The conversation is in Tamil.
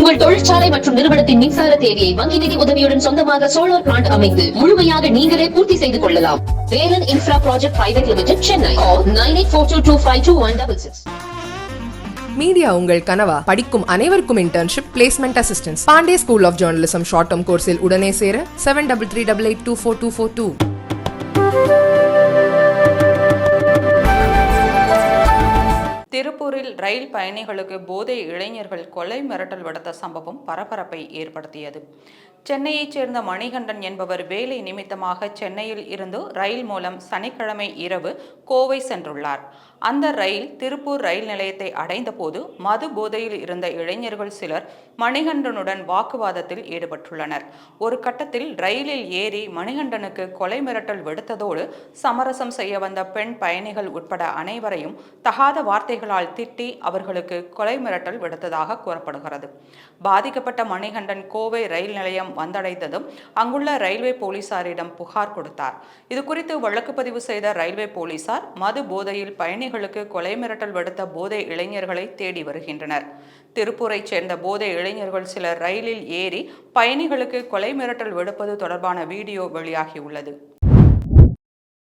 உங்கள் தொழிற்சாலை மற்றும் நிறுவனத்தின் மின்சார தேவையை வங்கி நிதி உதவியுடன் சொந்தமாக சோலார் பிளான்ட் அமைத்து முழுமையாக நீங்களே பூர்த்தி செய்து கொள்ளலாம். Velan infra project private limited, Chennai. 9842252166. Media உங்கள் கனவா? படிக்கும் அனைவருக்கும் internship, placement assistance. Pandey school of journalism short term கோர்ஸில் உடனே சேர 7338824242. திருப்பூரில் ரயில் பயணிகளுக்கு போதை இளைஞர்கள் கொலை மிரட்டல் விடுத்த சம்பவம் பரபரப்பை ஏற்படுத்தியது. சென்னையைச் சேர்ந்த மணிகண்டன் என்பவர் வேலை நிமித்தமாக சென்னையில் இருந்து ரயில் மூலம் சனிக்கிழமை இரவு கோவை சென்றுள்ளார். அந்த ரயில் திருப்பூர் ரயில் நிலையத்தை அடைந்த போது மது போதையில் இருந்த இளைஞர்கள் சிலர் மணிகண்டனுடன் வாக்குவாதத்தில் ஈடுபட்டுள்ளனர். ஒரு கட்டத்தில் ரயிலில் ஏறி மணிகண்டனுக்கு கொலை மிரட்டல் விடுத்ததோடு சமரசம் செய்ய வந்த பெண் பயணிகள் உட்பட அனைவரையும் தகாத வார்த்தைகளால் திட்டி அவர்களுக்கு கொலை மிரட்டல் விடுத்ததாக கூறப்படுகிறது. பாதிக்கப்பட்ட மணிகண்டன் கோவை ரயில் நிலையம் வந்தடைந்ததும் அங்குள்ள ரயில்வே போலீசாரிடம் புகார் கொடுத்தார். இதுகுறித்து வழக்கு பதிவு செய்த ரயில்வே போலீசார் மது போதையில் பயணிகளுக்கு கொலை மிரட்டல் விடுத்த போதை இளைஞர்களை தேடி வருகின்றனர். திருப்பூரைச் சேர்ந்த போதை இளைஞர்கள் சிலர் ரயிலில் ஏறி பயணிகளுக்கு கொலை மிரட்டல் விடுப்பது தொடர்பான வீடியோ வெளியாகியுள்ளது.